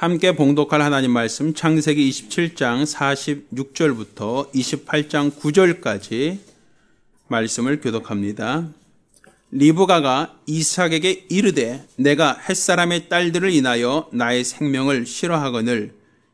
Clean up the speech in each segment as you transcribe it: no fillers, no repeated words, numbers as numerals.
함께 봉독할 하나님 말씀 창세기 27장 46절부터 28장 9절까지 말씀을 교독합니다. 리브가가 이삭에게 이르되 내가 햇사람의 딸들을 인하여 나의 생명을 싫어하거늘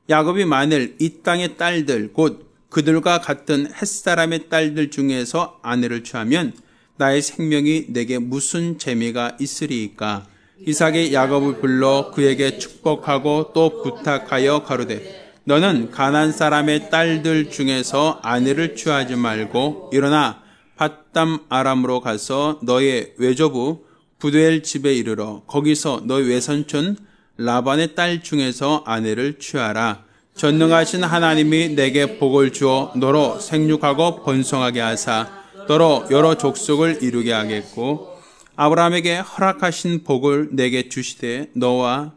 야곱이 만일 이 땅의 딸들 곧 그들과 같은 햇사람의 딸들 중에서 아내를 취하면 나의 생명이 내게 무슨 재미가 있으리이까. 이삭이 야곱을 불러 그에게 축복하고 또 부탁하여 가로되 너는 가나안 사람의 딸들 중에서 아내를 취하지 말고 일어나 밧담 아람으로 가서 너의 외조부 부두엘 집에 이르러 거기서 너의 외손촌 라반의 딸 중에서 아내를 취하라. 전능하신 하나님이 내게 복을 주어 너로 생육하고 번성하게 하사 너로 여러 족속을 이루게 하겠고 아브라함에게 허락하신 복을 내게 주시되 너와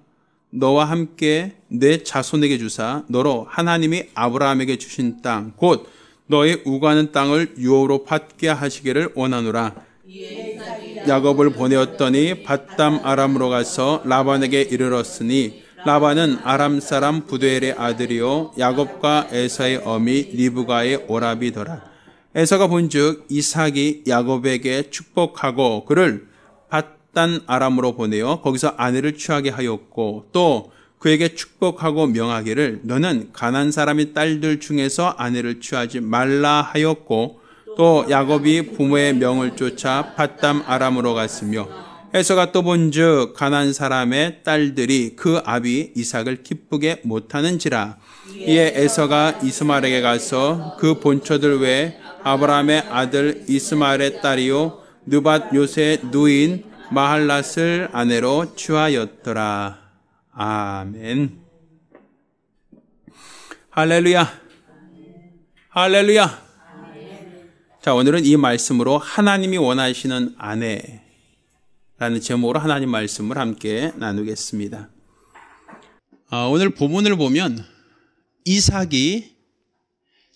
함께 내 자손에게 주사 너로 하나님이 아브라함에게 주신 땅 곧 너의 우가는 땅을 유업으로 받게 하시기를 원하노라. 야곱을 보내었더니 밧담 아람으로 가서 라반에게 이르렀으니 라반은 아람 사람 부두엘의 아들이요 야곱과 에서의 어미 리브가의 오라비더라. 에서가 본즉 이삭이 야곱에게 축복하고 그를 밧단 아람으로 보내어 거기서 아내를 취하게 하였고 또 그에게 축복하고 명하기를 너는 가나안 사람의 딸들 중에서 아내를 취하지 말라 하였고 또 야곱이 부모의 명을 쫓아 밧담 아람으로 갔으며 에서가 또 본즉 가나안 사람의 딸들이 그 아비 이삭을 기쁘게 못하는지라. 이에 에서가 이스마엘에게 가서 그 본처들 외에 아브라함의 아들 이스마엘의 딸이요 느밧 요새 누인 마할랏을 아내로 취하였더라. 아멘. 할렐루야. 할렐루야. 자, 오늘은 이 말씀으로 하나님이 원하시는 아내라는 제목으로 하나님 말씀을 함께 나누겠습니다. 오늘 본문을 보면 이삭이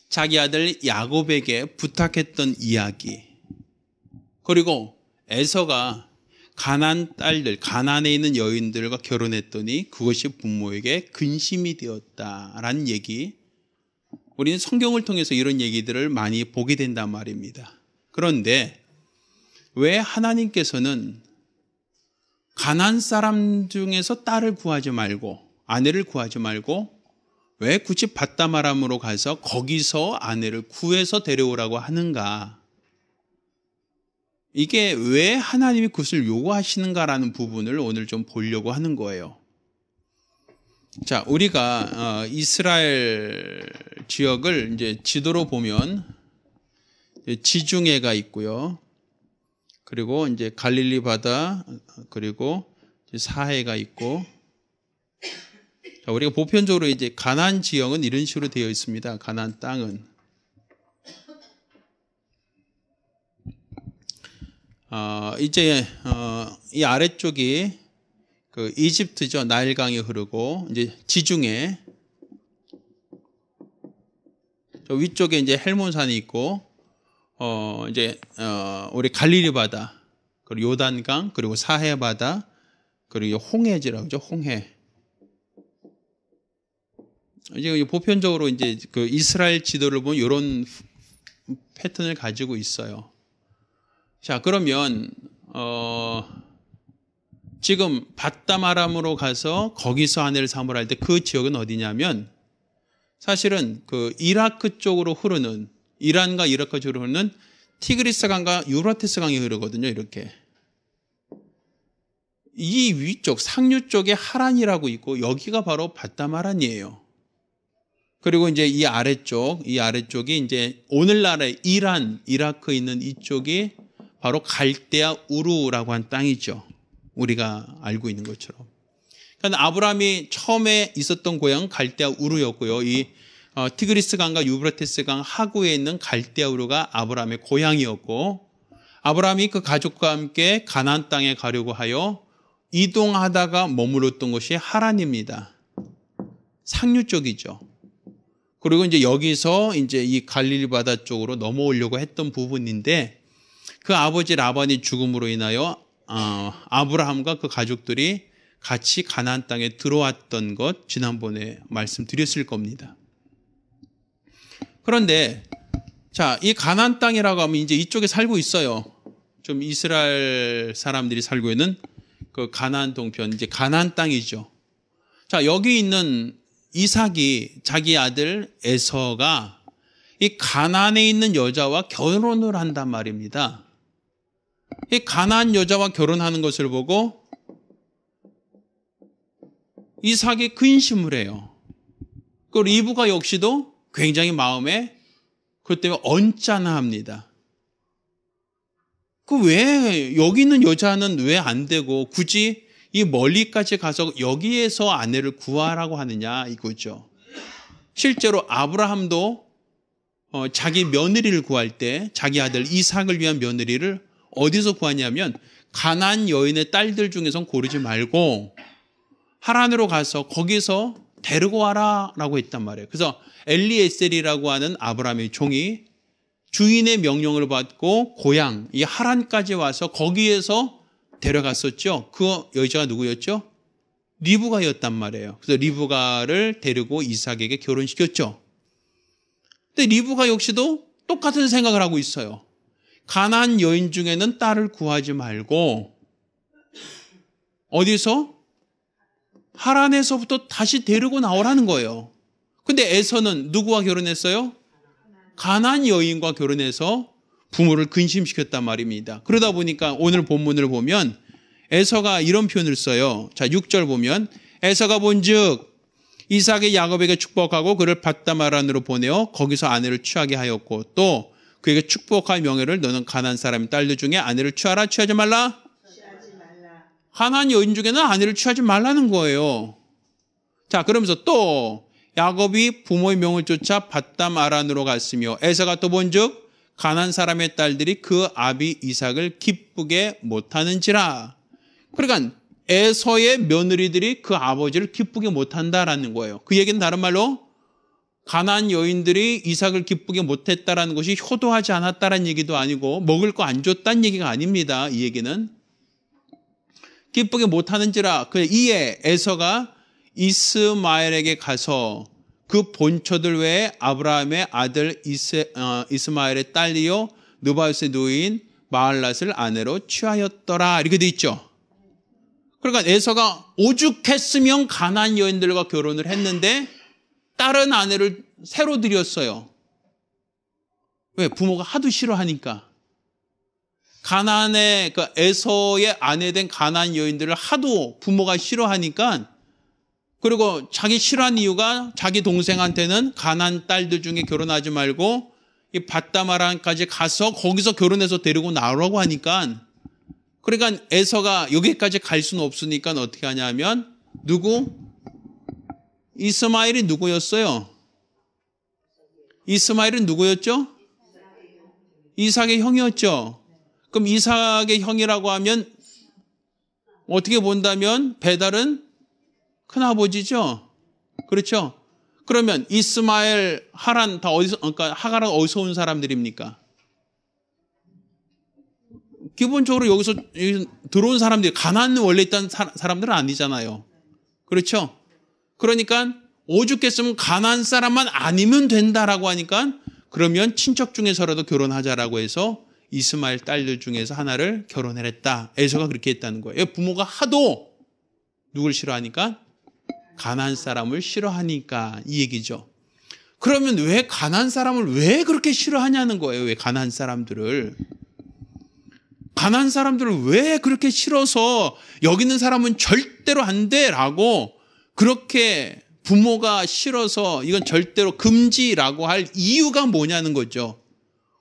자기 아들 야곱에게 부탁했던 이야기, 그리고 에서가 가나안 딸들, 가나안에 있는 여인들과 결혼했더니 그것이 부모에게 근심이 되었다라는 얘기, 우리는 성경을 통해서 이런 얘기들을 많이 보게 된단 말입니다. 그런데 왜 하나님께서는 가나안 사람 중에서 딸을 구하지 말고, 아내를 구하지 말고 왜 굳이 밧담 아람으로 가서 거기서 아내를 구해서 데려오라고 하는가? 이게 왜 하나님이 그것을 요구하시는가라는 부분을 오늘 좀 보려고 하는 거예요. 자, 우리가 이스라엘 지역을 이제 지도로 보면 지중해가 있고요. 그리고 이제 갈릴리 바다, 그리고 사해가 있고. 자, 우리가 보편적으로 이제 가나안 지역은 이런 식으로 되어 있습니다. 가나안 땅은. 이 아래쪽이 그 이집트죠. 나일강이 흐르고, 이제 지중해. 저 위쪽에 이제 헬몬산이 있고, 우리 갈릴리 바다, 그리고 요단강, 그리고 사해 바다, 그리고 홍해지라고 하죠. 홍해. 이제 보편적으로 이제 그 이스라엘 지도를 보면 이런 패턴을 가지고 있어요. 자, 그러면 지금 밧담 아람으로 가서 거기서 아내를 삼으라 할 때 그 지역은 어디냐면 사실은 그 이라크 쪽으로 흐르는, 이란과 이라크 쪽으로 흐르는 티그리스 강과 유프라테스 강이 흐르거든요. 이렇게 이 위쪽 상류 쪽에 하란이라고 있고 여기가 바로 밧담 아람이에요. 그리고 이제 이 아래쪽이 이제 오늘날의 이란, 이라크에 있는 이쪽이 바로 갈대아 우르라고 한 땅이죠. 우리가 알고 있는 것처럼. 그러니까 아브라함이 처음에 있었던 고향은 갈대아 우르였고요. 이 티그리스 강과 유브라테스 강 하구에 있는 갈대아 우르가 아브라함의 고향이었고, 아브라함이 그 가족과 함께 가나안 땅에 가려고 하여 이동하다가 머물렀던 곳이 하란입니다. 상류 쪽이죠. 그리고 이제 여기서 이제 이 갈릴리 바다 쪽으로 넘어오려고 했던 부분인데 그 아버지 라반이 죽음으로 인하여 아브라함과 그 가족들이 같이 가나안 땅에 들어왔던 것 지난번에 말씀드렸을 겁니다. 그런데 자, 이 가나안 땅이라고 하면 이제 이쪽에 살고 있어요. 좀 이스라엘 사람들이 살고 있는 그 가나안 동편, 이제 가나안 땅이죠. 자, 여기 있는 이삭이 자기 아들 에서가 이 가나안에 있는 여자와 결혼을 한단 말입니다. 이 가나안 여자와 결혼하는 것을 보고 이삭이 근심을 해요. 그 리브가 역시도 굉장히 마음에 그것 때문에 언짢아합니다. 그 왜 여기 있는 여자는 왜 안 되고 굳이 이 멀리까지 가서 여기에서 아내를 구하라고 하느냐 이거죠. 실제로 아브라함도 자기 며느리를 구할 때 자기 아들 이삭을 위한 며느리를 어디서 구하냐면 가나안 여인의 딸들 중에서 고르지 말고 하란으로 가서 거기서 데리고 와라라고 했단 말이에요. 그래서 엘리에셀이라고 하는 아브라함의 종이 주인의 명령을 받고 고향 이 하란까지 와서 거기에서 데려갔었죠. 그 여자가 누구였죠? 리브가였단 말이에요. 그래서 리브가를 데리고 이삭에게 결혼시켰죠. 근데 리브가 역시도 똑같은 생각을 하고 있어요. 가나안 여인 중에는 딸을 구하지 말고 어디서? 하란에서부터 다시 데리고 나오라는 거예요. 근데 에서는 누구와 결혼했어요? 가나안 여인과 결혼해서 부모를 근심시켰단 말입니다. 그러다 보니까 오늘 본문을 보면 에서가 이런 표현을 써요. 자, 6절 보면 에서가 본즉 이삭이 야곱에게 축복하고 그를 밧다마란으로 보내어 거기서 아내를 취하게 하였고 또 그에게 축복할 명예를 너는 가나안 사람의 딸들 중에 아내를 취하라 취하지 말라? 가나안 여인 중에는 아내를 취하지 말라는 거예요. 자, 그러면서 또 야곱이 부모의 명을 쫓아 밧담아란으로 갔으며 에서가 또 본즉 가나안 사람의 딸들이 그 아비 이삭을 기쁘게 못하는지라. 그러니까 에서의 며느리들이 그 아버지를 기쁘게 못한다라는 거예요. 그 얘기는 다른 말로 가나안 여인들이 이삭을 기쁘게 못했다라는 것이 효도하지 않았다라는 얘기도 아니고 먹을 거 안 줬다는 얘기가 아닙니다. 이 얘기는 기쁘게 못하는지라. 이에 에서가 이스마엘에게 가서 그 본처들 외에 아브라함의 아들 이스마엘의 딸이요 느바요스의 누이인 마할랏을 아내로 취하였더라. 이렇게 돼 있죠. 그러니까 에서가 오죽했으면 가나안 여인들과 결혼을 했는데 다른 아내를 새로 들였어요. 왜? 부모가 하도 싫어하니까. 가나안의 에서의 아내된 가나안 여인들을 하도 부모가 싫어하니까, 그리고 자기 싫어한 이유가 자기 동생한테는 가나안 딸들 중에 결혼하지 말고 이 밧다마란까지 가서 거기서 결혼해서 데리고 나오라고 하니까, 그러니까 에서가 여기까지 갈 수는 없으니까 어떻게 하냐면 누구? 이스마엘이 누구였어요? 이스마엘은 누구였죠? 이삭의 형이었죠. 그럼 이삭의 형이라고 하면 어떻게 본다면 배달은 큰아버지죠. 그렇죠? 그러면 이스마엘, 하란 다 어디서, 그러니까 하갈은 어디서 온 사람들입니까? 기본적으로 여기서 들어온 사람들이 가나안에 원래 있던 사람들은 아니잖아요. 그렇죠? 그러니까 오죽했으면 가나안 사람만 아니면 된다라고 하니까 그러면 친척 중에서라도 결혼하자라고 해서 이스마엘 딸들 중에서 하나를 결혼을 했다. 에서가 그렇게 했다는 거예요. 부모가 하도 누굴 싫어하니까? 가나안 사람을 싫어하니까 이 얘기죠. 그러면 왜 가나안 사람을 왜 그렇게 싫어하냐는 거예요. 왜 가나안 사람들을. 가나안 사람들을 왜 그렇게 싫어서 여기 있는 사람은 절대로 안 돼라고 그렇게 부모가 싫어서 이건 절대로 금지라고 할 이유가 뭐냐는 거죠.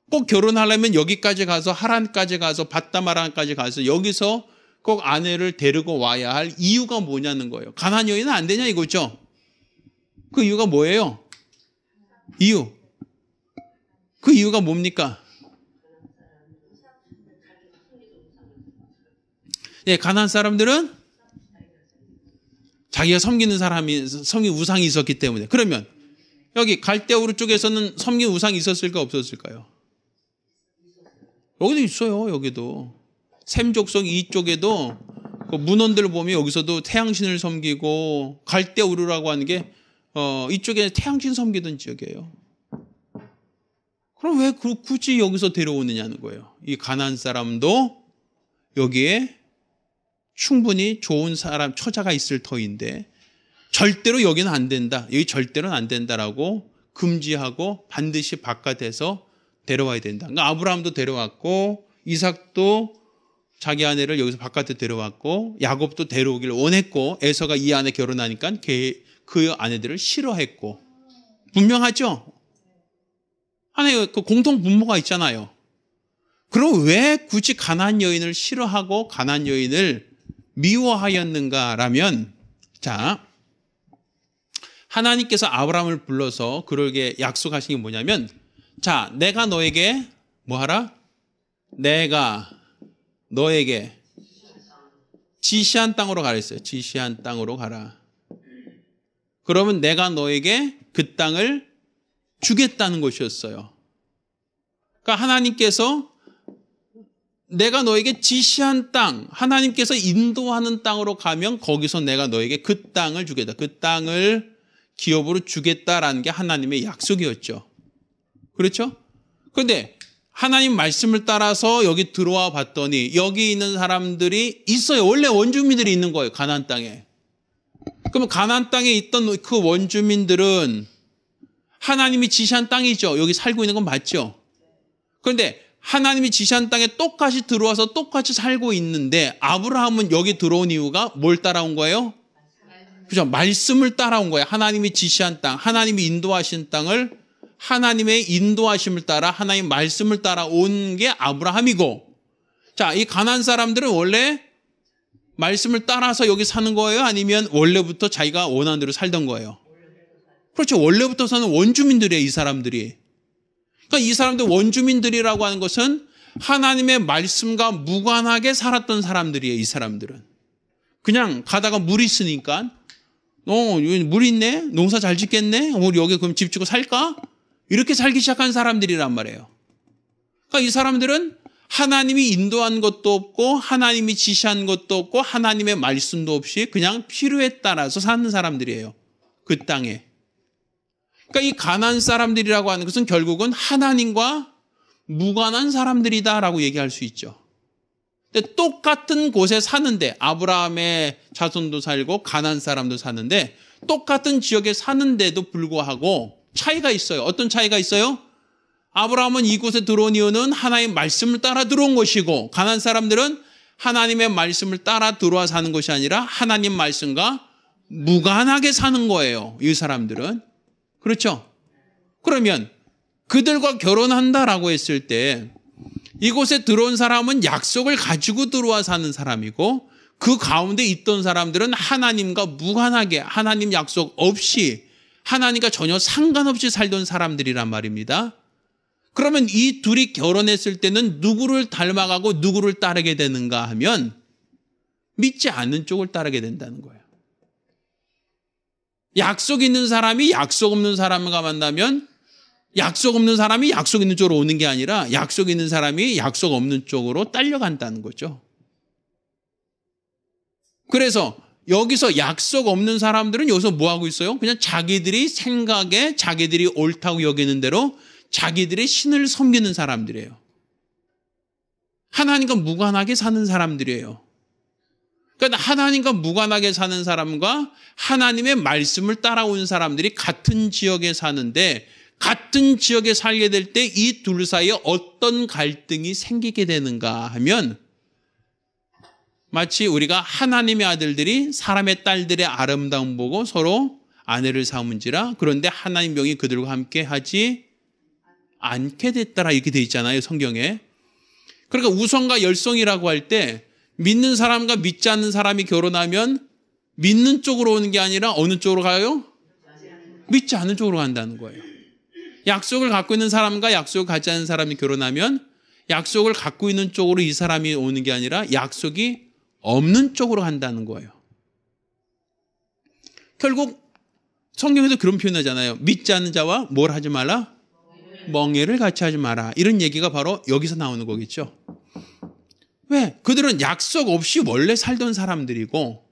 꼭 결혼하려면 여기까지 가서 하란까지 가서 밧다마란까지 가서 여기서 꼭 아내를 데리고 와야 할 이유가 뭐냐는 거예요. 가나안 여인은 안 되냐 이거죠. 그 이유가 뭐예요? 그 이유가 뭡니까? 예, 가나안 사람들은 자기가 섬기는 사람이 섬긴 우상이 있었기 때문에. 그러면 여기 갈대우르 쪽에서는 섬긴 우상이 있었을까 없었을까요? 여기도 있어요. 여기도 셈 족속 이쪽에도 그 문헌들을 보면 여기서도 태양신을 섬기고 갈대우르라고 하는 게 이쪽에 태양신 섬기던 지역이에요. 그럼 왜 굳이 여기서 데려오느냐는 거예요. 이 가나안 사람도 여기에 충분히 좋은 사람, 처자가 있을 터인데 절대로 여기는 안 된다. 여기 절대로는 안 된다라고 금지하고 반드시 바깥에서 데려와야 된다. 그러니까 아브라함도 데려왔고 이삭도 자기 아내를 여기서 바깥에 데려왔고 야곱도 데려오길 원했고 에서가 이 아내 결혼하니까 그 아내들을 싫어했고 분명하죠? 하나의 그 공통 분모가 있잖아요. 그럼 왜 굳이 가나안 여인을 싫어하고 가나안 여인을 미워하였는가라면 자 하나님께서 아브라함을 불러서 그러게 약속하신 게 뭐냐면 자 내가 너에게 뭐하라? 내가 너에게 지시한 땅으로 가라 했어요. 지시한 땅으로 가라. 그러면 내가 너에게 그 땅을 주겠다는 것이었어요. 그러니까 하나님께서 내가 너에게 지시한 땅, 하나님께서 인도하는 땅으로 가면 거기서 내가 너에게 그 땅을 주겠다. 그 땅을 기업으로 주겠다라는 게 하나님의 약속이었죠. 그렇죠? 그런데 하나님 말씀을 따라서 여기 들어와 봤더니 여기 있는 사람들이 있어요. 원래 원주민들이 있는 거예요. 가나안 땅에. 그러면 가나안 땅에 있던 그 원주민들은 하나님이 지시한 땅이죠. 여기 살고 있는 건 맞죠. 그런데 하나님이 지시한 땅에 똑같이 들어와서 똑같이 살고 있는데 아브라함은 여기 들어온 이유가 뭘 따라온 거예요? 그죠? 말씀을 따라온 거예요. 하나님이 지시한 땅, 하나님이 인도하신 땅을 하나님의 인도하심을 따라 하나님 말씀을 따라온 게 아브라함이고 자, 이 가나안 사람들은 원래 말씀을 따라서 여기 사는 거예요? 아니면 원래부터 자기가 원하는 대로 살던 거예요? 그렇죠. 원래부터 사는 원주민들이에요. 이 사람들이. 그러니까 이 사람들 원주민들이라고 하는 것은 하나님의 말씀과 무관하게 살았던 사람들이에요. 이 사람들은. 그냥 가다가 물이 있으니까 여기 물 있네? 농사 잘 짓겠네? 우리 여기 그럼 집 짓고 살까? 이렇게 살기 시작한 사람들이란 말이에요. 그러니까 이 사람들은 하나님이 인도한 것도 없고 하나님이 지시한 것도 없고 하나님의 말씀도 없이 그냥 필요에 따라서 사는 사람들이에요. 그 땅에. 그러니까 이 가나안 사람들이라고 하는 것은 결국은 하나님과 무관한 사람들이다라고 얘기할 수 있죠. 근데 똑같은 곳에 사는데 아브라함의 자손도 살고 가나안 사람도 사는데 똑같은 지역에 사는데도 불구하고 차이가 있어요. 어떤 차이가 있어요? 아브라함은 이곳에 들어온 이유는 하나님의 말씀을 따라 들어온 것이고 가나안 사람들은 하나님의 말씀을 따라 들어와 사는 것이 아니라 하나님 말씀과 무관하게 사는 거예요. 이 사람들은. 그렇죠? 그러면 그들과 결혼한다라고 했을 때 이곳에 들어온 사람은 약속을 가지고 들어와 사는 사람이고 그 가운데 있던 사람들은 하나님과 무관하게 하나님 약속 없이 하나님과 전혀 상관없이 살던 사람들이란 말입니다. 그러면 이 둘이 결혼했을 때는 누구를 닮아가고 누구를 따르게 되는가 하면 믿지 않는 쪽을 따르게 된다는 거예요. 약속 있는 사람이 약속 없는 사람과 만나면 약속 없는 사람이 약속 있는 쪽으로 오는 게 아니라 약속 있는 사람이 약속 없는 쪽으로 딸려간다는 거죠. 그래서 여기서 약속 없는 사람들은 여기서 뭐 하고 있어요? 그냥 자기들이 생각에 자기들이 옳다고 여기는 대로 자기들의 신을 섬기는 사람들이에요. 하나님과 무관하게 사는 사람들이에요. 그러니까 하나님과 무관하게 사는 사람과 하나님의 말씀을 따라온 사람들이 같은 지역에 사는데 같은 지역에 살게 될 때 이 둘 사이에 어떤 갈등이 생기게 되는가 하면 마치 우리가 하나님의 아들들이 사람의 딸들의 아름다움 보고 서로 아내를 삼은지라 그런데 하나님 명이 그들과 함께 하지 않게 됐더라 이렇게 돼 있잖아요. 성경에. 그러니까 우성과 열성이라고 할 때 믿는 사람과 믿지 않는 사람이 결혼하면 믿는 쪽으로 오는 게 아니라 어느 쪽으로 가요? 믿지 않는 쪽으로 간다는 거예요. 약속을 갖고 있는 사람과 약속을 갖지 않는 사람이 결혼하면 약속을 갖고 있는 쪽으로 이 사람이 오는 게 아니라 약속이 없는 쪽으로 간다는 거예요. 결국 성경에도 그런 표현하잖아요. 믿지 않는 자와 뭘 하지 말라? 멍에를 같이 하지 마라. 이런 얘기가 바로 여기서 나오는 거겠죠. 왜? 그들은 약속 없이 원래 살던 사람들이고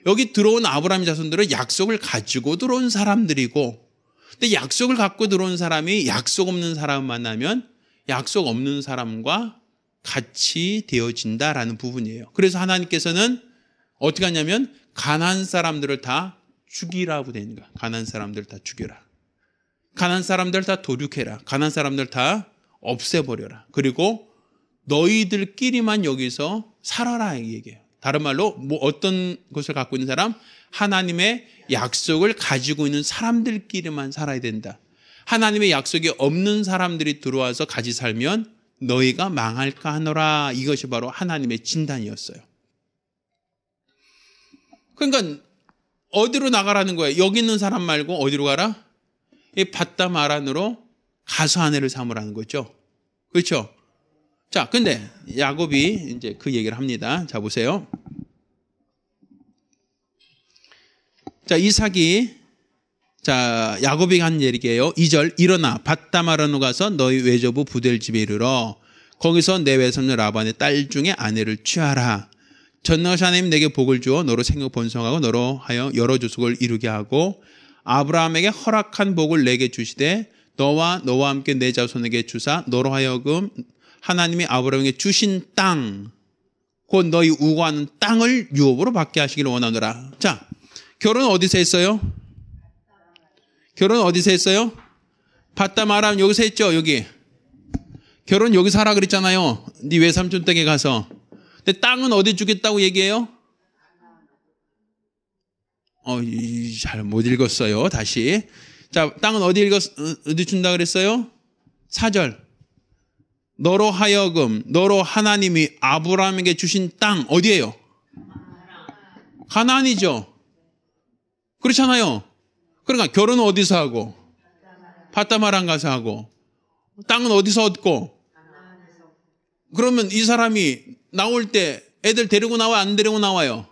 여기 들어온 아브라함 자손들은 약속을 가지고 들어온 사람들이고 근데 약속을 갖고 들어온 사람이 약속 없는 사람 만나면 약속 없는 사람과 같이 되어진다라는 부분이에요. 그래서 하나님께서는 어떻게 하냐면 가나안 사람들을 다 죽이라고 되는 거야. 가나안 사람들 다 죽여라. 가나안 사람들 다 도륙해라. 가나안 사람들 다 없애버려라. 그리고 너희들끼리만 여기서 살아라 이 얘기예요. 다른 말로 뭐 어떤 것을 갖고 있는 사람? 하나님의 약속을 가지고 있는 사람들끼리만 살아야 된다. 하나님의 약속이 없는 사람들이 들어와서 같이 살면 너희가 망할까 하노라. 이것이 바로 하나님의 진단이었어요. 그러니까 어디로 나가라는 거예요? 여기 있는 사람 말고 어디로 가라? 이 밧담 아란으로 가서 아내를 삼으라는 거죠. 그렇죠? 자, 근데 야곱이 이제 그 얘기를 합니다. 자, 보세요. 자, 이삭이 야곱이 한 얘기예요. 2절 일어나 밧담 아란으로 가서 너희 외조부 부델 집에 이르러 거기서 내 외손녀 라반의 딸 중에 아내를 취하라. 전능하신 하나님 내게 복을 주어 너로 생육 번성하고 너로 하여 여러 족속을 이루게 하고 아브라함에게 허락한 복을 내게 주시되 너와 함께 내 자손에게 주사 너로 하여금 하나님이 아브라함에게 주신 땅 곧 너희 우거하는 땅을 유업으로 받게 하시기를 원하노라. 자, 결혼 어디서 했어요? 결혼 어디서 했어요? 밧담 아람 여기서 했죠. 여기 결혼 여기서 하라 그랬잖아요. 네 외삼촌 댁에 가서. 근데 땅은 어디 주겠다고 얘기해요? 잘 못 읽었어요. 다시. 자, 땅은 어디 준다 그랬어요? 4절. 너로 하나님이 아브라함에게 주신 땅 어디예요? 가나안이죠. 그렇잖아요. 그러니까 결혼은 어디서 하고? 밧담 아람 가서 하고. 땅은 어디서 얻고? 그러면 이 사람이 나올 때 애들 데리고 나와 안 데리고 나와요?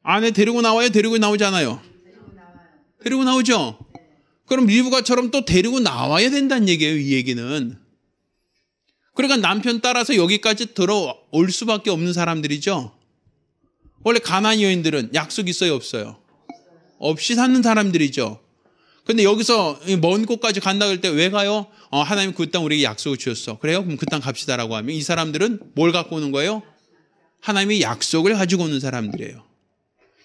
아내 데리고 나와요? 데리고 나오잖아요. 데리고 나오죠. 그럼 리브가처럼 또 데리고 나와야 된다는 얘기예요. 이 얘기는. 그러니까 남편 따라서 여기까지 들어올 수밖에 없는 사람들이죠. 원래 가나안 여인들은 약속 있어요? 없어요? 없이 사는 사람들이죠. 근데 여기서 먼 곳까지 간다 그럴 때 왜 가요? 하나님 그 땅 우리에게 약속을 주셨어. 그래요? 그럼 그 땅 갑시다라고 하면 이 사람들은 뭘 갖고 오는 거예요? 하나님의 약속을 가지고 오는 사람들이에요.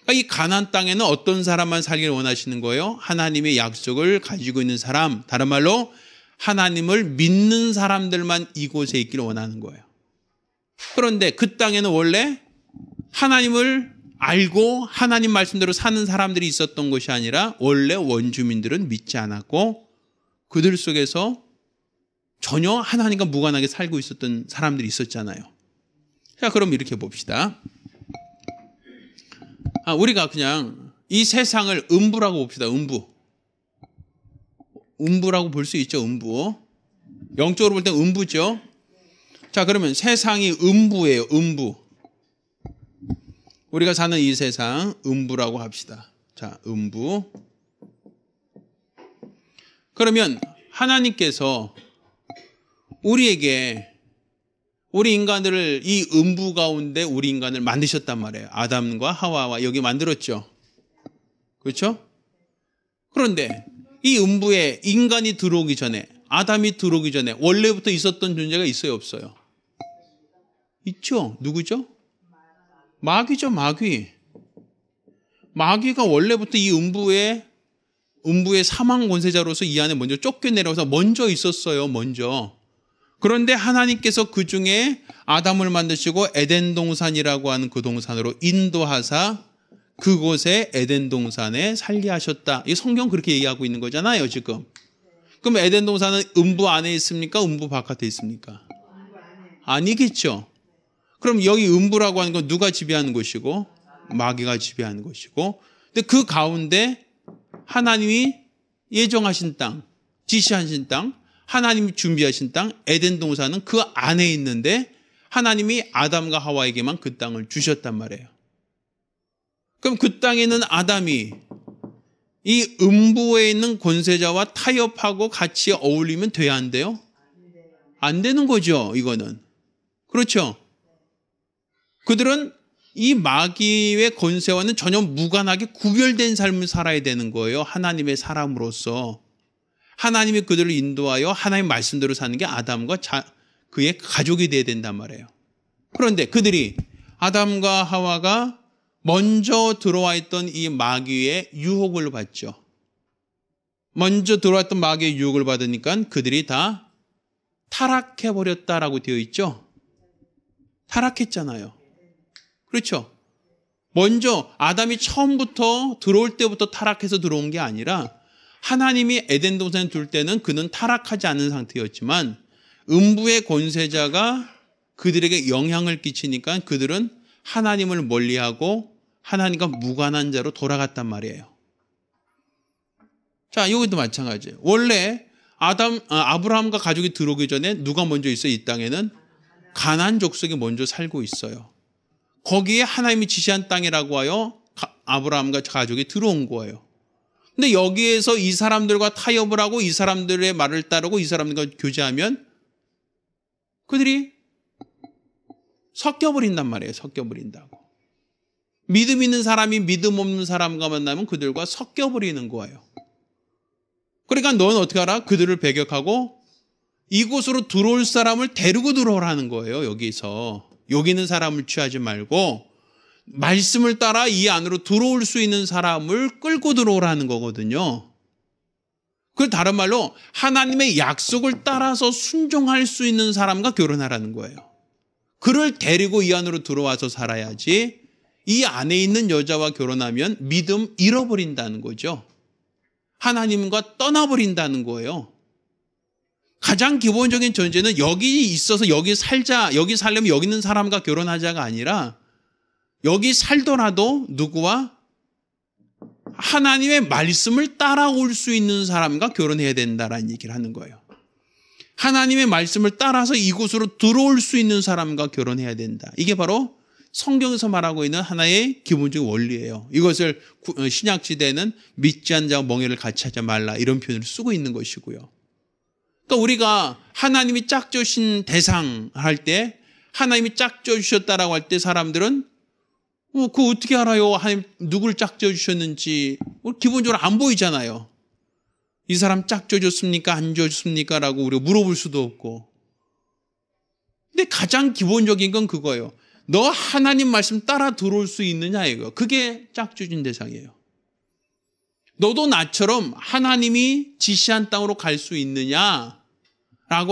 그러니까 이 가나안 땅에는 어떤 사람만 살기를 원하시는 거예요? 하나님의 약속을 가지고 있는 사람, 다른 말로 하나님을 믿는 사람들만 이곳에 있기를 원하는 거예요. 그런데 그 땅에는 원래 하나님을 알고 하나님 말씀대로 사는 사람들이 있었던 것이 아니라 원래 원주민들은 믿지 않았고 그들 속에서 전혀 하나님과 무관하게 살고 있었던 사람들이 있었잖아요. 자, 그럼 이렇게 봅시다. 우리가 그냥 이 세상을 음부라고 봅시다. 음부라고 볼 수 있죠. 음부. 영적으로 볼 때 음부죠. 자, 그러면 세상이 음부예요. 음부. 우리가 사는 이 세상 음부라고 합시다. 자, 음부. 그러면 하나님께서 우리에게 우리 인간들을 이 음부 가운데 우리 인간을 만드셨단 말이에요. 아담과 하와와 여기 만들었죠. 그렇죠? 그런데 이 음부에 인간이 들어오기 전에 아담이 들어오기 전에 원래부터 있었던 존재가 있어요? 없어요? 있죠. 누구죠? 마귀죠. 마귀가 원래부터 이 음부의 사망 권세자로서 이 안에 먼저 쫓겨내려서 먼저 있었어요. 그런데 하나님께서 그 중에 아담을 만드시고 에덴 동산이라고 하는 그 동산으로 인도하사 그곳에 에덴 동산에 살게 하셨다. 이 성경 그렇게 얘기하고 있는 거잖아요, 지금. 그럼 에덴 동산은 음부 안에 있습니까? 음부 바깥에 있습니까? 아니겠죠. 그럼 여기 음부라고 하는 건 누가 지배하는 곳이고 마귀가 지배하는 곳이고, 근데 그 가운데 하나님이 예정하신 땅, 지시하신 땅, 하나님이 준비하신 땅 에덴 동산은 그 안에 있는데 하나님이 아담과 하와에게만 그 땅을 주셨단 말이에요. 그럼 그 땅에 있는 아담이 이 음부에 있는 권세자와 타협하고 같이 어울리면 돼야 안 돼요? 안 되는 거죠, 이거는. 그렇죠? 그들은 이 마귀의 권세와는 전혀 무관하게 구별된 삶을 살아야 되는 거예요. 하나님의 사람으로서. 하나님이 그들을 인도하여 하나님의 말씀대로 사는 게 아담과 그의 가족이 돼야 된단 말이에요. 그런데 그들이 아담과 하와가 먼저 들어와 있던 이 마귀의 유혹을 받죠. 먼저 들어왔던 마귀의 유혹을 받으니까 그들이 다 타락해버렸다라고 되어 있죠. 타락했잖아요. 그렇죠. 먼저 아담이 처음부터 들어올 때부터 타락해서 들어온 게 아니라 하나님이 에덴 동산에 둘 때는 그는 타락하지 않은 상태였지만 음부의 권세자가 그들에게 영향을 끼치니까 그들은 하나님을 멀리하고 하나님과 무관한 자로 돌아갔단 말이에요. 자, 여기도 마찬가지예요. 원래 아브라함과 가족이 들어오기 전에 누가 먼저 있어요? 이 땅에는 가나안 족속이 먼저 살고 있어요. 거기에 하나님이 지시한 땅이라고 하여 아브라함과 가족이 들어온 거예요. 근데 여기에서 이 사람들과 타협을 하고 이 사람들의 말을 따르고 이 사람들과 교제하면 그들이 섞여버린단 말이에요. 섞여버린다고. 믿음 있는 사람이 믿음 없는 사람과 만나면 그들과 섞여버리는 거예요. 그러니까 너는 어떻게 알아? 그들을 배격하고 이곳으로 들어올 사람을 데리고 들어오라는 거예요. 여기서. 여기 있는 사람을 취하지 말고 말씀을 따라 이 안으로 들어올 수 있는 사람을 끌고 들어오라는 거거든요. 그 다른 말로 하나님의 약속을 따라서 순종할 수 있는 사람과 결혼하라는 거예요. 그를 데리고 이 안으로 들어와서 살아야지 이 안에 있는 여자와 결혼하면 믿음 잃어버린다는 거죠. 하나님과 떠나버린다는 거예요. 가장 기본적인 전제는 여기 있어서 여기 살자, 여기 살려면 여기 있는 사람과 결혼하자가 아니라 여기 살더라도 누구와 하나님의 말씀을 따라올 수 있는 사람과 결혼해야 된다라는 얘기를 하는 거예요. 하나님의 말씀을 따라서 이곳으로 들어올 수 있는 사람과 결혼해야 된다. 이게 바로 성경에서 말하고 있는 하나의 기본적인 원리예요. 이것을 신약시대에는 믿지 않는 자와 멍에를 같이 하지 말라 이런 표현을 쓰고 있는 것이고요. 그러니까 우리가 하나님이 짝져주신 대상 할 때 하나님이 짝져주셨다라고 할 때 사람들은 그거 어떻게 알아요? 하나님 누굴 짝져주셨는지 기본적으로 안 보이잖아요. 이 사람 짝져줬습니까? 안 져줬습니까? 라고 우리가 물어볼 수도 없고. 근데 가장 기본적인 건 그거예요. 너 하나님 말씀 따라 들어올 수 있느냐 이거. 그게 짝주진 대상이에요. 너도 나처럼 하나님이 지시한 땅으로 갈 수 있느냐라고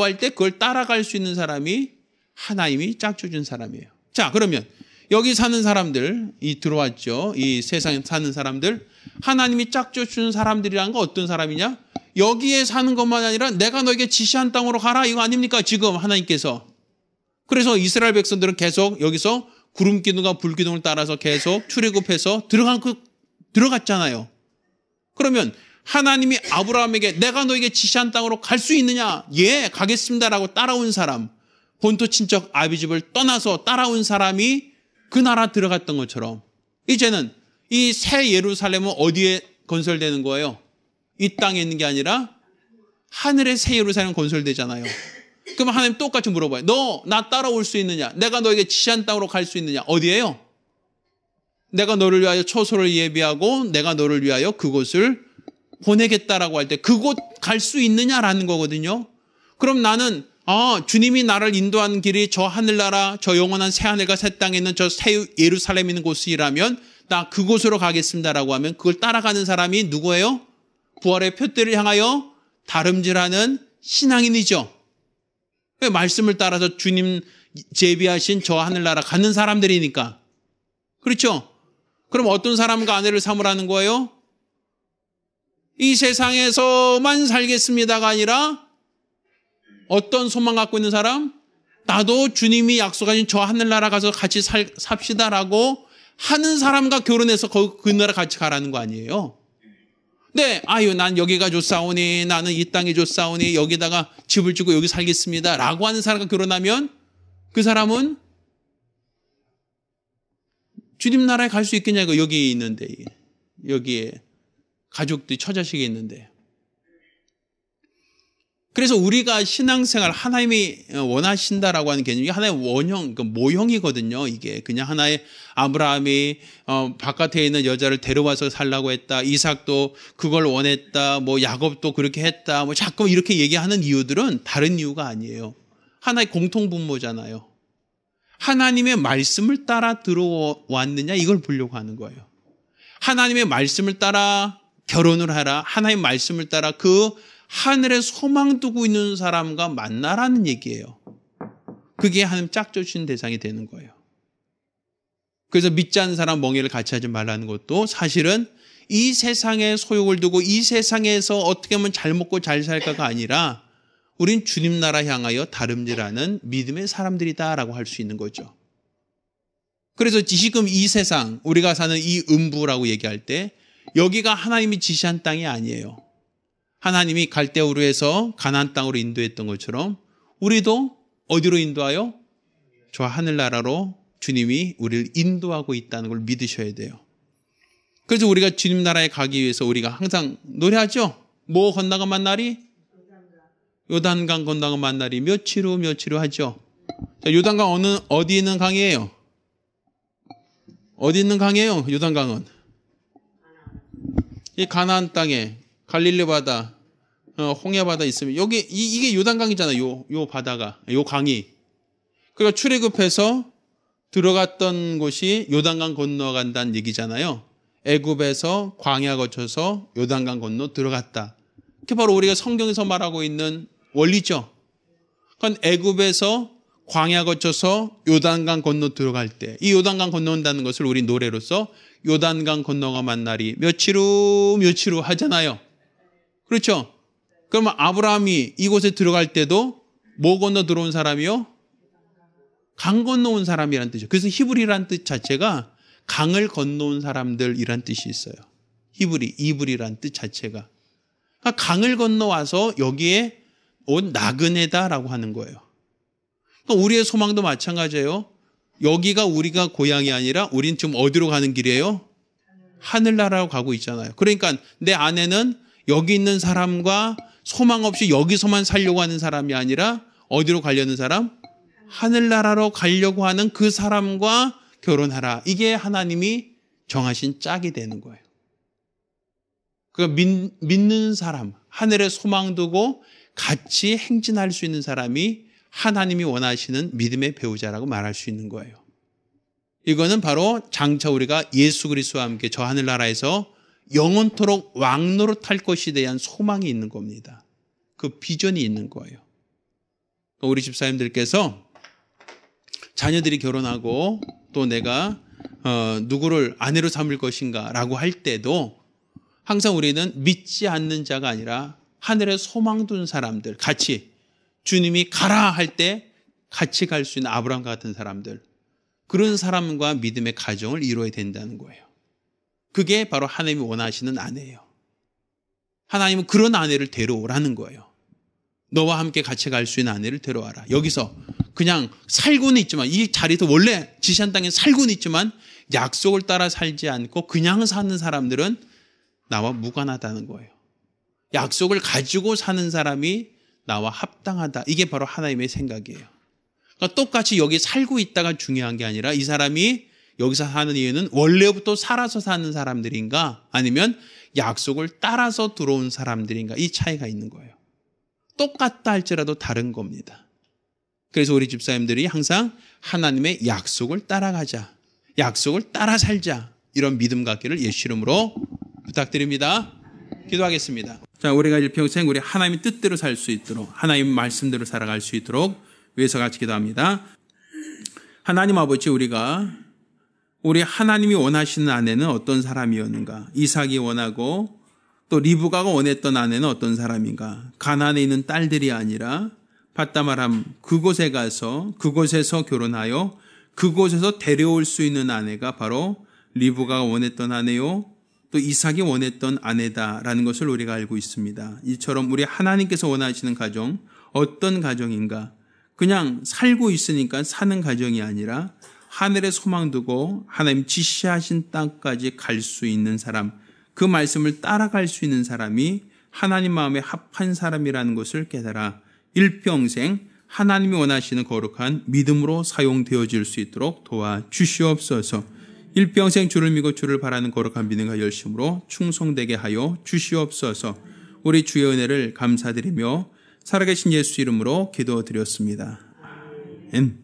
할 때 그걸 따라갈 수 있는 사람이 하나님이 짝주진 사람이에요. 자, 그러면 여기 사는 사람들, 들어왔죠. 이 세상에 사는 사람들, 하나님이 짝져주는 사람들이라는 건 어떤 사람이냐? 여기에 사는 것만 아니라 내가 너에게 지시한 땅으로 가라 이거 아닙니까? 지금 하나님께서. 그래서 이스라엘 백성들은 계속 여기서 구름 기둥과 불 기둥을 따라서 계속 출애굽해서 들어갔잖아요. 그러면 하나님이 아브라함에게 내가 너에게 지시한 땅으로 갈 수 있느냐? 예, 가겠습니다라고 따라온 사람, 본토 친척 아비집을 떠나서 따라온 사람이 그 나라 들어갔던 것처럼 이제는 이 새 예루살렘은 어디에 건설되는 거예요? 이 땅에 있는 게 아니라 하늘의 새 예루살렘 건설되잖아요. 그럼 하나님 똑같이 물어봐요. 너 나 따라올 수 있느냐? 내가 너에게 지시한 땅으로 갈 수 있느냐? 어디예요? 내가 너를 위하여 초소를 예비하고 내가 너를 위하여 그곳을 보내겠다라고 할 때 그곳 갈 수 있느냐라는 거거든요. 그럼 나는 주님이 나를 인도하는 길이 저 하늘나라 저 영원한 새하늘과 새 땅에 있는 저 새 예루살렘 있는 곳이라면 나 그곳으로 가겠습니다라고 하면 그걸 따라가는 사람이 누구예요? 부활의 표대를 향하여 다름질하는 신앙인이죠. 말씀을 따라서 주님 제비하신 저 하늘나라 가는 사람들이니까. 그렇죠? 그럼 어떤 사람과 아내를 삼으라는 거예요? 이 세상에서만 살겠습니다가 아니라 어떤 소망 갖고 있는 사람? 나도 주님이 약속하신 저 하늘나라 가서 같이 삽시다라고 하는 사람과 결혼해서 그 나라 같이 가라는 거 아니에요? 네, 난 여기가 좋사오니 나는 이 땅이 좋사오니 여기다가 집을 짓고 여기 살겠습니다 라고 하는 사람과 결혼하면 그 사람은 주님 나라에 갈 수 있겠냐 이거 여기 있는데 여기에 가족들이 처자식이 있는데 그래서 우리가 신앙생활 하나님이 원하신다라고 하는 개념이 하나의 원형, 모형이거든요. 이게 그냥 하나의 아브라함이 바깥에 있는 여자를 데려와서 살라고 했다. 이삭도 그걸 원했다. 뭐 야곱도 그렇게 했다. 뭐 자꾸 이렇게 얘기하는 이유들은 다른 이유가 아니에요. 하나의 공통분모잖아요. 하나님의 말씀을 따라 들어왔느냐 이걸 보려고 하는 거예요. 하나님의 말씀을 따라 결혼을 하라. 하나님의 말씀을 따라 그 하늘에 소망 두고 있는 사람과 만나라는 얘기예요. 그게 하나님 짝져 주신 대상이 되는 거예요. 그래서 믿지 않는 사람 멍에를 같이 하지 말라는 것도 사실은 이 세상에 소욕을 두고 이 세상에서 어떻게 하면 잘 먹고 잘 살까가 아니라 우린 주님 나라 향하여 다름질하는 믿음의 사람들이다라고 할 수 있는 거죠. 그래서 지금 이 세상 우리가 사는 이 음부라고 얘기할 때 여기가 하나님이 지시한 땅이 아니에요. 하나님이 갈대우르에서 가나안 땅으로 인도했던 것처럼 우리도 어디로 인도하여? 저 하늘나라로 주님이 우리를 인도하고 있다는 걸 믿으셔야 돼요. 그래서 우리가 주님 나라에 가기 위해서 우리가 항상 노래하죠. 뭐 건너가 만날이? 요단강 건너가 만날이 며칠 후 하죠. 자, 요단강 어디 있는 강이에요? 어디 있는 강이에요? 요단강은 이 가나안 땅에 갈릴리 바다, 홍해 바다 있으면 여기 이게 요단강이잖아요. 요 바다가, 요 강이. 그러니까 출애굽해서 들어갔던 곳이 요단강 건너간다는 얘기잖아요. 애굽에서 광야 거쳐서 요단강 건너 들어갔다. 그게 바로 우리가 성경에서 말하고 있는 원리죠. 그건 애굽에서 광야 거쳐서 요단강 건너 들어갈 때 이 요단강 건너온다는 것을 우리 노래로서 요단강 건너가 만날이 며칠 후 하잖아요. 그렇죠? 그러면 아브라함이 이곳에 들어갈 때도 뭐 건너 들어온 사람이요? 강 건너온 사람이란 뜻이죠. 그래서 히브리란 뜻 자체가 강을 건너온 사람들이란 뜻이 있어요. 이브리란 뜻 자체가. 그러니까 강을 건너와서 여기에 온 나그네다라고 하는 거예요. 그러니까 우리의 소망도 마찬가지예요. 여기가 우리가 고향이 아니라 우린 지금 어디로 가는 길이에요? 하늘나라로 가고 있잖아요. 그러니까 내 안에는 여기 있는 사람과 소망 없이 여기서만 살려고 하는 사람이 아니라 어디로 가려는 사람? 하늘나라로 가려고 하는 그 사람과 결혼하라. 이게 하나님이 정하신 짝이 되는 거예요. 그러니까 믿는 사람, 하늘에 소망 두고 같이 행진할 수 있는 사람이 하나님이 원하시는 믿음의 배우자라고 말할 수 있는 거예요. 이거는 바로 장차 우리가 예수 그리스도와 함께 저 하늘나라에서 영원토록 왕노릇할 것에 대한 소망이 있는 겁니다. 그 비전이 있는 거예요. 우리 집사님들께서 자녀들이 결혼하고 또 내가 누구를 아내로 삼을 것인가 라고 할 때도 항상 우리는 믿지 않는 자가 아니라 하늘에 소망 둔 사람들, 같이 주님이 가라 할 때 같이 갈 수 있는 아브라함 같은 사람들, 그런 사람과 믿음의 가정을 이루어야 된다는 거예요. 그게 바로 하나님이 원하시는 아내예요. 하나님은 그런 아내를 데려오라는 거예요. 너와 함께 같이 갈 수 있는 아내를 데려와라. 여기서 그냥 살고는 있지만, 이 자리에서 원래 지시한 땅에 살고는 있지만 약속을 따라 살지 않고 그냥 사는 사람들은 나와 무관하다는 거예요. 약속을 가지고 사는 사람이 나와 합당하다. 이게 바로 하나님의 생각이에요. 그러니까 똑같이 여기 살고 있다가 중요한 게 아니라 이 사람이 여기서 사는 이유는 원래부터 살아서 사는 사람들인가 아니면 약속을 따라서 들어온 사람들인가, 이 차이가 있는 거예요. 똑같다 할지라도 다른 겁니다. 그래서 우리 집사님들이 항상 하나님의 약속을 따라가자, 약속을 따라 살자, 이런 믿음 갖기를 예수 이름으로 부탁드립니다. 기도하겠습니다. 자, 우리가 일평생 우리 하나님의 뜻대로 살 수 있도록, 하나님 말씀대로 살아갈 수 있도록 위해서 같이 기도합니다. 하나님 아버지, 우리 하나님이 원하시는 아내는 어떤 사람이었는가? 이삭이 원하고 또 리브가가 원했던 아내는 어떤 사람인가? 가나안에 있는 딸들이 아니라 밧다마람 그곳에 가서 그곳에서 결혼하여 그곳에서 데려올 수 있는 아내가 바로 리브가가 원했던 아내요, 또 이삭이 원했던 아내다라는 것을 우리가 알고 있습니다. 이처럼 우리 하나님께서 원하시는 가정, 어떤 가정인가? 그냥 살고 있으니까 사는 가정이 아니라 하늘에 소망 두고 하나님 지시하신 땅까지 갈 수 있는 사람, 그 말씀을 따라갈 수 있는 사람이 하나님 마음에 합한 사람이라는 것을 깨달아 일평생 하나님이 원하시는 거룩한 믿음으로 사용되어질 수 있도록 도와주시옵소서. 일평생 주를 믿고 주를 바라는 거룩한 믿음과 열심으로 충성되게 하여 주시옵소서. 우리 주의 은혜를 감사드리며 살아계신 예수 이름으로 기도드렸습니다. 아멘.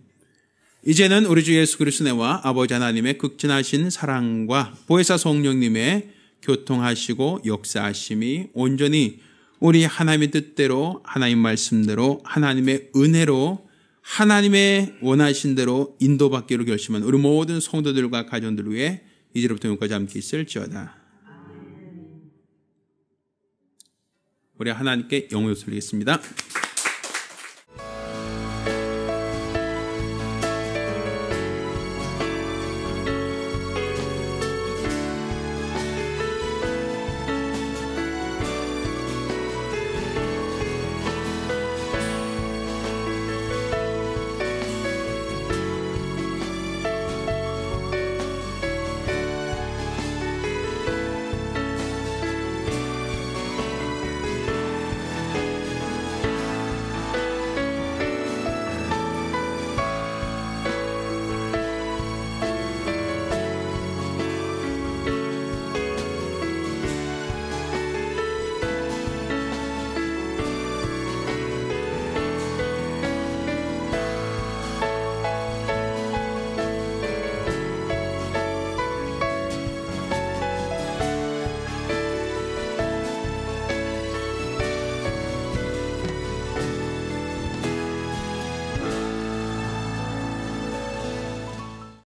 이제는 우리 주 예수 그리스도의 은혜와 아버지 하나님의 극진하신 사랑과 보혜사 성령님의 교통하시고 역사하심이 온전히 우리 하나님의 뜻대로 하나님 말씀대로 하나님의 은혜로 하나님의 원하신 대로 인도받기로 결심한 우리 모든 성도들과 가정들 위해 이제부터永까지 함께 있을지어다. 우리 하나님께 영광을 돌리겠습니다.